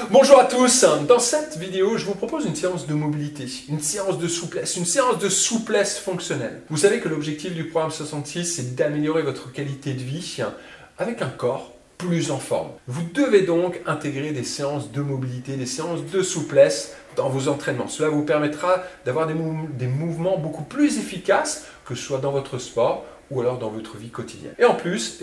Bonjour à tous, dans cette vidéo je vous propose une séance de mobilité, une séance de souplesse fonctionnelle. Vous savez que l'objectif du programme 66 c'est d'améliorer votre qualité de vie avec un corps plus en forme. Vous devez donc intégrer des séances de mobilité, des séances de souplesse dans vos entraînements. Cela vous permettra d'avoir des mouvements beaucoup plus efficaces, que ce soit dans votre sport ou alors dans votre vie quotidienne. Et en plus,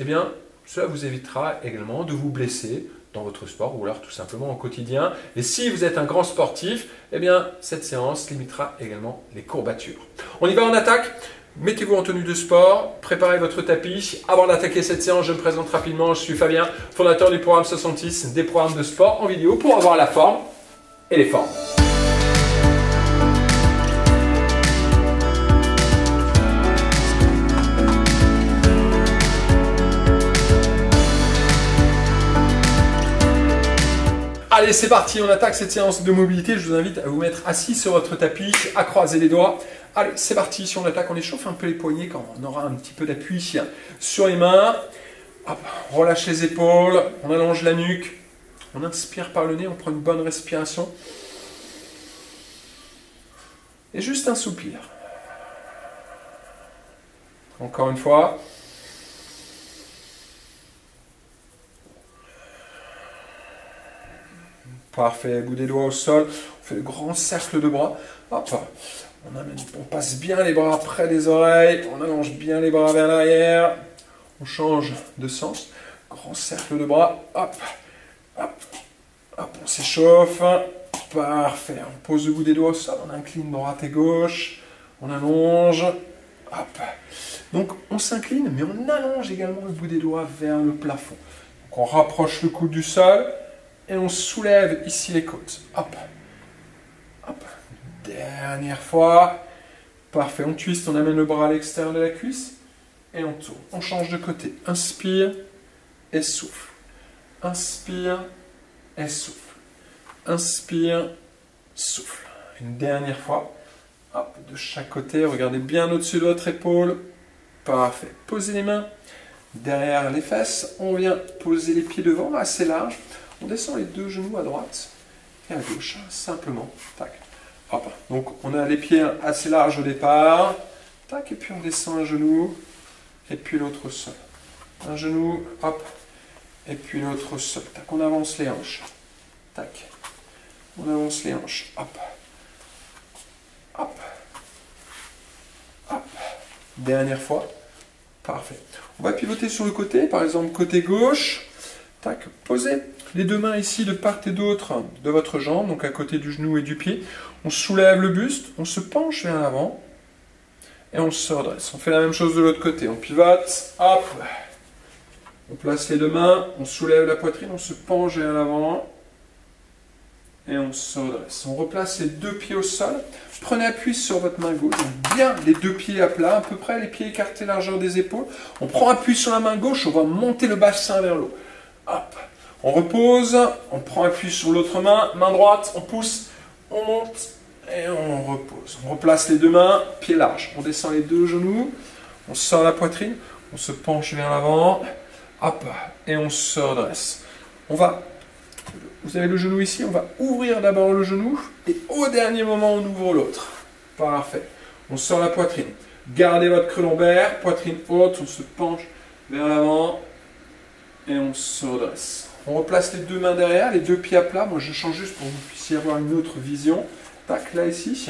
cela vous évitera également de vous blesser dans votre sport ou alors tout simplement au quotidien. Et si vous êtes un grand sportif, cette séance limitera également les courbatures. On y va en attaque. Mettez-vous en tenue de sport, préparez votre tapis. Avant d'attaquer cette séance, je me présente rapidement. Je suis Fabien, fondateur du programme 66, des programmes de sport en vidéo pour avoir la forme et les formes. Allez, c'est parti, on attaque cette séance de mobilité. Je vous invite à vous mettre assis sur votre tapis, à croiser les doigts. Allez, c'est parti, si on attaque, on échauffe un peu les poignets quand on aura un petit peu d'appui sur les mains. Hop, on relâche les épaules, on allonge la nuque, on inspire par le nez, on prend une bonne respiration. Et juste un soupir. Encore une fois. Parfait, bout des doigts au sol, on fait le grand cercle de bras. Hop, on passe bien les bras près des oreilles, on allonge bien les bras vers l'arrière, on change de sens, grand cercle de bras, hop, hop, hop, on s'échauffe, parfait, on pose le bout des doigts au sol, on incline droite et gauche, on allonge, hop. Donc on s'incline, mais on allonge également le bout des doigts vers le plafond. Donc on rapproche le coude du sol, et on soulève ici les côtes. Hop. Hop. Dernière fois. Parfait. On twiste, on amène le bras à l'extérieur de la cuisse. Et on tourne. On change de côté. Inspire et souffle. Inspire et souffle. Inspire, souffle. Une dernière fois. Hop. De chaque côté. Regardez bien au-dessus de votre épaule. Parfait. Posez les mains derrière les fesses. On vient poser les pieds devant, assez large. On descend les deux genoux à droite et à gauche, simplement. Tac. Hop. Donc on a les pieds assez larges au départ. Tac. Et puis on descend un genou et puis l'autre au sol. Un genou, hop. Et puis l'autre au sol. Tac. On avance les hanches. Tac. On avance les hanches. Hop. Hop. Hop. Dernière fois. Parfait. On va pivoter sur le côté, par exemple côté gauche. Tac. Posez les deux mains ici de part et d'autre de votre jambe, donc à côté du genou et du pied. On soulève le buste, on se penche vers l'avant et on se redresse. On fait la même chose de l'autre côté. On pivote, hop. On place les deux mains, on soulève la poitrine, on se penche vers l'avant et on se redresse. On replace les deux pieds au sol. Prenez appui sur votre main gauche, donc bien les deux pieds à plat, à peu près les pieds écartés largeur des épaules. On prend appui sur la main gauche, on va monter le bassin vers le haut. Hop. On repose, on prend appui sur l'autre main, main droite, on pousse, on monte et on repose. On replace les deux mains, pieds larges. On descend les deux genoux, on sort la poitrine, on se penche vers l'avant, hop, et on se redresse. Vous avez le genou ici, on va ouvrir d'abord le genou et au dernier moment on ouvre l'autre. Parfait. On sort la poitrine. Gardez votre creux lombaire, poitrine haute, on se penche vers l'avant et on se redresse. On replace les deux mains derrière, les deux pieds à plat. Moi, je change juste pour que vous puissiez avoir une autre vision. Tac, là, ici.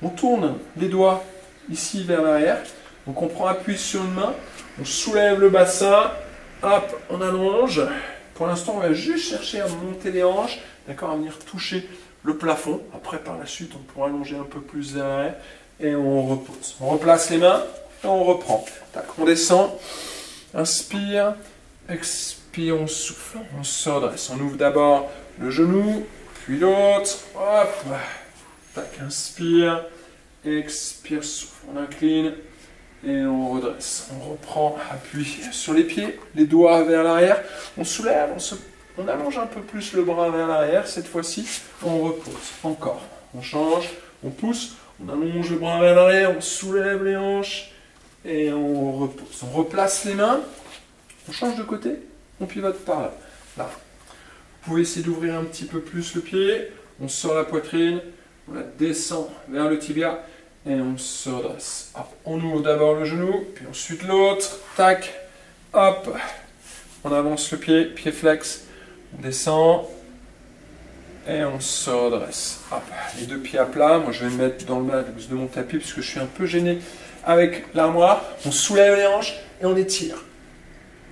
On tourne les doigts ici vers l'arrière. Donc, on prend appui sur une main. On soulève le bassin. Hop, on allonge. Pour l'instant, on va juste chercher à monter les hanches. D'accord, à venir toucher le plafond. Après, par la suite, on pourra allonger un peu plus vers l'arrière. Et on repose. On replace les mains et on reprend. Tac, on descend. Inspire. Expire, on souffle, on se redresse. On ouvre d'abord le genou, puis l'autre. Hop. Tac, inspire, expire, souffle. On incline et on redresse. On reprend appui sur les pieds, les doigts vers l'arrière. On soulève, on allonge un peu plus le bras vers l'arrière. Cette fois-ci, on repose. Encore. On change, on pousse, on allonge le bras vers l'arrière, on soulève les hanches et on repose. On replace les mains. On change de côté, on pivote par là. Là. pouvez essayer d'ouvrir un petit peu plus le pied. On sort la poitrine, on la descend vers le tibia et on se redresse. Hop, on ouvre d'abord le genou, puis ensuite l'autre. Tac, hop, on avance le pied, pied flex, on descend et on se redresse. Hop, les deux pieds à plat. Moi, je vais me mettre dans le max de mon tapis parce que je suis un peu gêné avec l'armoire. On soulève les hanches et on étire.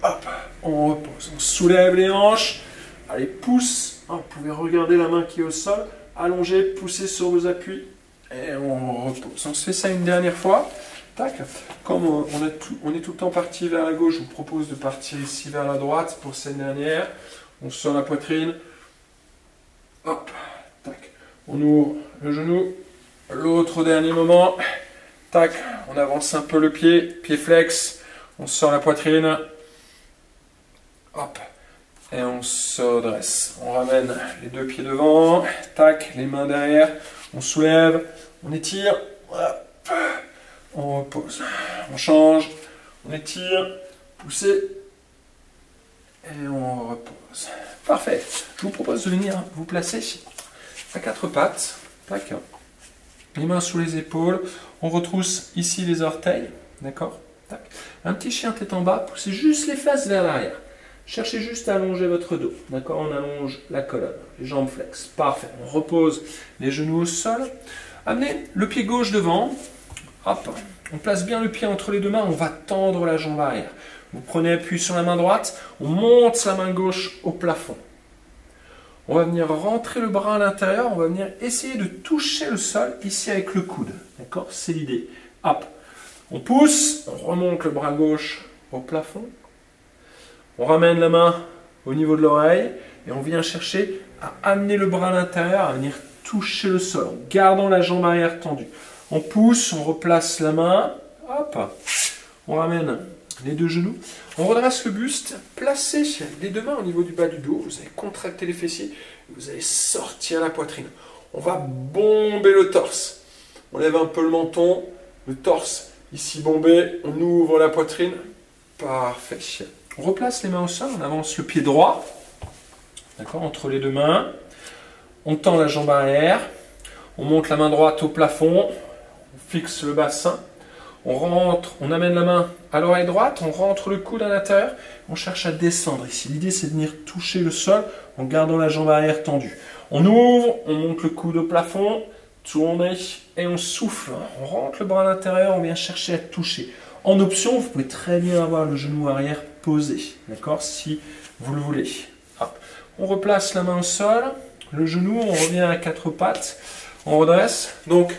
Hop, on repose. On soulève les hanches. Allez, pousse. Vous pouvez regarder la main qui est au sol. Allongez, poussez sur vos appuis et on repose. On se fait ça une dernière fois. Tac. Comme on est tout le temps parti vers la gauche, je vous propose de partir ici vers la droite pour cette dernière. On sort la poitrine. Hop, tac. On ouvre le genou. L'autre au dernier moment. Tac. On avance un peu le pied. Pied flex. On sort la poitrine. Hop. Et on se redresse. On ramène les deux pieds devant. Tac. Les mains derrière. On soulève. On étire. Hop. On repose. On change. On étire. Poussez. Et on repose. Parfait. Je vous propose de venir vous placer à quatre pattes. Tac. Les mains sous les épaules. On retrousse ici les orteils. D'accord. Tac. Un petit chien tête en bas. Poussez juste les fesses vers l'arrière. Cherchez juste à allonger votre dos. D'accord. On allonge la colonne. Les jambes flex. Parfait. On repose les genoux au sol. Amenez le pied gauche devant. Hop. On place bien le pied entre les deux mains. On va tendre la jambe arrière. Vous prenez appui sur la main droite, on monte la main gauche au plafond. On va venir rentrer le bras à l'intérieur, on va venir essayer de toucher le sol ici avec le coude. D'accord? C'est l'idée. Hop. On pousse, on remonte le bras gauche au plafond. On ramène la main au niveau de l'oreille et on vient chercher à amener le bras à l'intérieur, à venir toucher le sol en gardant la jambe arrière tendue. On pousse, on replace la main. Hop. On ramène les deux genoux. On redresse le buste, placez les deux mains au niveau du bas du dos. Vous allez contracter les fessiers, vous allez sortir la poitrine. On va bomber le torse. On lève un peu le menton, le torse ici bombé. On ouvre la poitrine. Parfait. On replace les mains au sol, on avance le pied droit. D'accord, entre les deux mains. On tend la jambe arrière. On monte la main droite au plafond. On fixe le bassin. On rentre, on amène la main à l'oreille droite, on rentre le coude à l'intérieur, on cherche à descendre ici. L'idée c'est de venir toucher le sol en gardant la jambe arrière tendue. On ouvre, on monte le coude au plafond, tournez et on souffle. On rentre le bras à l'intérieur, on vient chercher à toucher. En option, vous pouvez très bien avoir le genou arrière posé, d'accord, si vous le voulez. Hop. On replace la main au sol, le genou, on revient à quatre pattes, on redresse. Donc,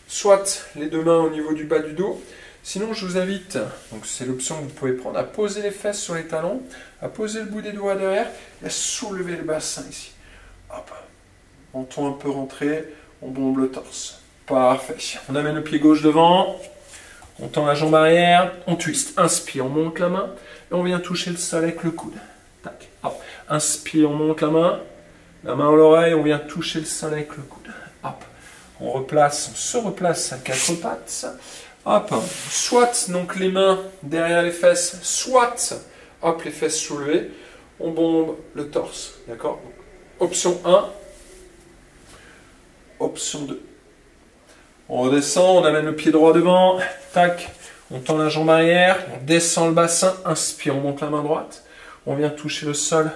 soit les deux mains au niveau du bas du dos. Sinon, je vous invite, donc c'est l'option que vous pouvez prendre, à poser les fesses sur les talons, à poser le bout des doigts derrière et à soulever le bassin ici. Hop. Menton un peu rentré, on bombe le torse. Parfait. On amène le pied gauche devant, on tend la jambe arrière, on twist. Inspire, on monte la main et on vient toucher le sol avec le coude. Tac. Hop. Inspire, on monte la main à l'oreille, on vient toucher le sol avec le coude. Hop. On se replace à quatre pattes. Hop. Soit donc les mains derrière les fesses, soit hop, les fesses soulevées. On bombe le torse. D'accord? Option 1. Option 2. On redescend, on amène le pied droit devant. Tac. On tend la jambe arrière. On descend le bassin. Inspire, on monte la main droite. On vient toucher le sol.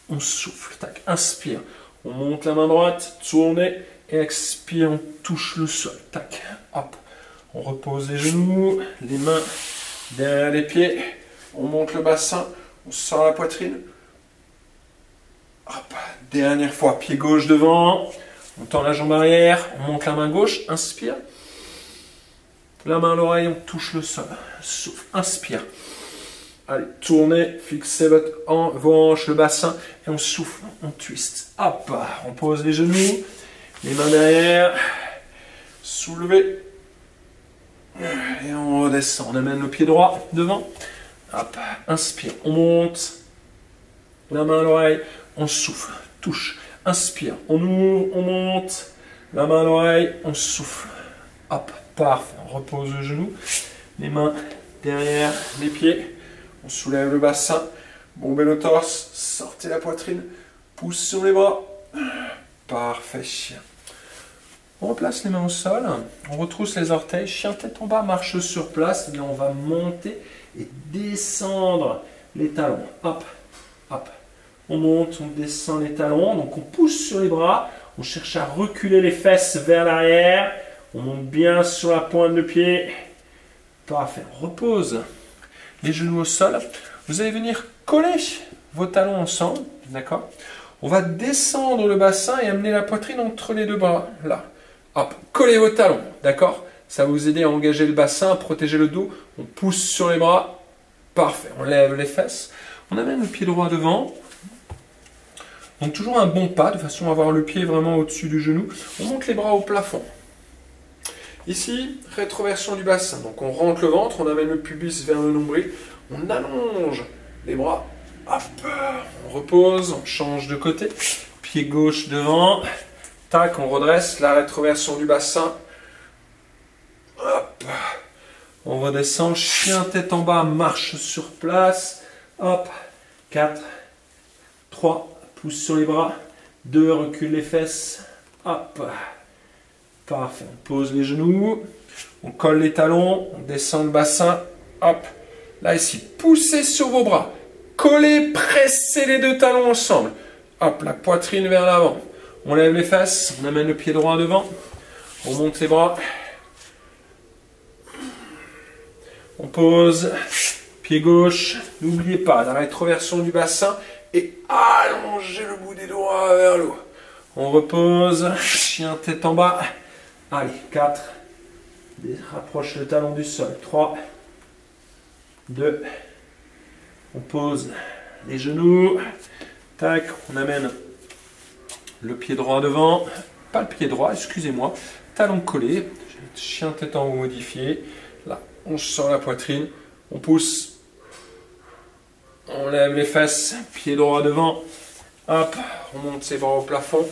On souffle. Tac. Inspire. On monte la main droite. Tournez. Et expire, on touche le sol. Tac, hop. On repose les genoux, les mains derrière les pieds. On monte le bassin, on sort la poitrine. Hop. Dernière fois, pied gauche devant. On tend la jambe arrière, on monte la main gauche. Inspire. La main à l'oreille, on touche le sol. Souffle, inspire. Allez, tournez, fixez vos hanches, le bassin. Et on souffle, on twist. Hop. On pose les genoux. Les mains derrière, soulevez, et on redescend. On amène le pied droit devant. Hop, inspire, on monte, la main à l'oreille, on souffle, touche, inspire, on ouvre, on monte, la main à l'oreille, on souffle. Hop, parfait, on repose le genou, les mains derrière les pieds, on soulève le bassin, bombez le torse, sortez la poitrine, pouce sur les bras. Parfait. On replace les mains au sol, on retrousse les orteils, chien tête en bas, marche sur place, et on va monter et descendre les talons. Hop, hop. On monte, on descend les talons, donc on pousse sur les bras, on cherche à reculer les fesses vers l'arrière, on monte bien sur la pointe de pied. Parfait, on repose les genoux au sol. Vous allez venir coller vos talons ensemble, d'accord? On va descendre le bassin et amener la poitrine entre les deux bras, là. Hop, collez vos talons, d'accord? Ça va vous aider à engager le bassin, à protéger le dos. On pousse sur les bras, parfait. On lève les fesses, on amène le pied droit devant. Donc toujours un bon pas, de façon à avoir le pied vraiment au-dessus du genou. On monte les bras au plafond. Ici, rétroversion du bassin. Donc on rentre le ventre, on amène le pubis vers le nombril. On allonge les bras. Hop, on repose, on change de côté. Pied gauche devant. Tac, on redresse la rétroversion du bassin. Hop. On redescend, chien tête en bas, marche sur place. Hop. 4, 3, pouce sur les bras. 2, recule les fesses. Hop. Parfait. On pose les genoux. On colle les talons. On descend le bassin. Hop. Là, ici, poussez sur vos bras. Collez, pressez les deux talons ensemble. Hop, la poitrine vers l'avant. On lève les fesses. On amène le pied droit devant. On monte les bras. On pose. Pied gauche. N'oubliez pas la rétroversion du bassin. Et allongez le bout des doigts vers le haut. On repose. Chien tête en bas. Allez, 4. Rapproche le talon du sol. 3. 2. On pose les genoux. Tac, on amène le pied droit devant. Pas le pied droit, excusez-moi. Talon collé. Chien tête en haut modifié. Là, on sort la poitrine. On pousse. On lève les fesses. Pied droit devant. Hop, on monte ses bras au plafond.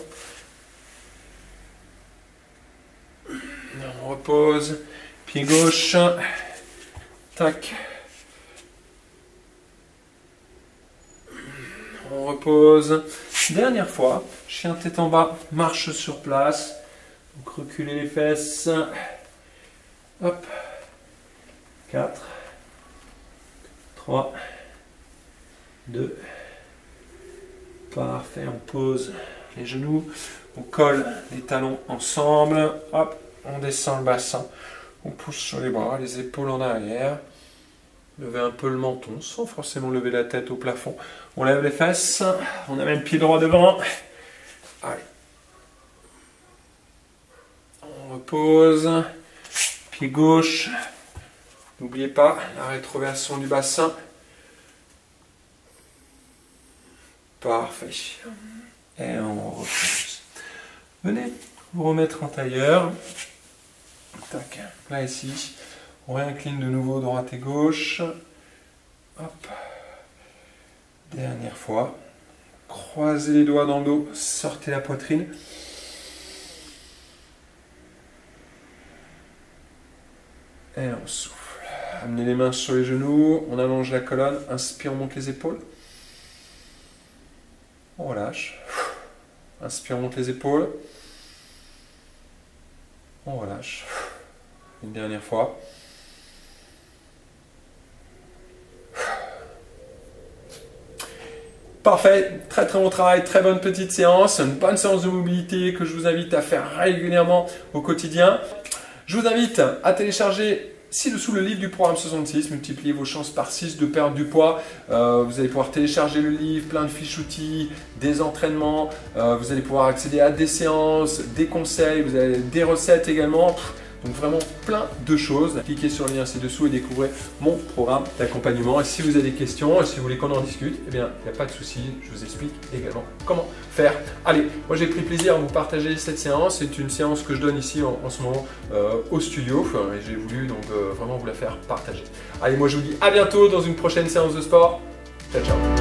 On repose. Pied gauche. Tac. On repose. Dernière fois. Chien tête en bas. Marche sur place. Donc reculez les fesses. Hop. 4. 3. 2. Parfait. On pose les genoux. On colle les talons ensemble. Hop. On descend le bassin. On pousse sur les bras, les épaules en arrière. Levez un peu le menton sans forcément lever la tête au plafond. On lève les fesses. On amène le pied droit devant. Allez. On repose. Pied gauche. N'oubliez pas la rétroversion du bassin. Parfait. Et on repose. Venez vous remettre en tailleur. Tac. Là ici. On réincline de nouveau droite et gauche. Hop. Dernière fois. Croisez les doigts dans le dos. Sortez la poitrine. Et on souffle. Amenez les mains sur les genoux. On allonge la colonne. Inspire, on monte les épaules. On relâche. Inspire, on monte les épaules. On relâche. Une dernière fois. Parfait, très très bon travail, très bonne petite séance, une bonne séance de mobilité que je vous invite à faire régulièrement au quotidien. Je vous invite à télécharger ci-dessous le livre du programme 66, multipliez vos chances par 6 de perdre du poids. Vous allez pouvoir télécharger le livre, plein de fiches outils, des entraînements, vous allez pouvoir accéder à des séances, des conseils, vous avez des recettes également. Donc vraiment plein de choses. Cliquez sur le lien ci-dessous et découvrez mon programme d'accompagnement. Et si vous avez des questions, et si vous voulez qu'on en discute, eh bien, il n'y a pas de souci, je vous explique également comment faire. Allez, moi j'ai pris plaisir à vous partager cette séance. C'est une séance que je donne ici en ce moment au studio. Et j'ai voulu donc vraiment vous la faire partager. Allez, moi je vous dis à bientôt dans une prochaine séance de sport. Ciao, ciao.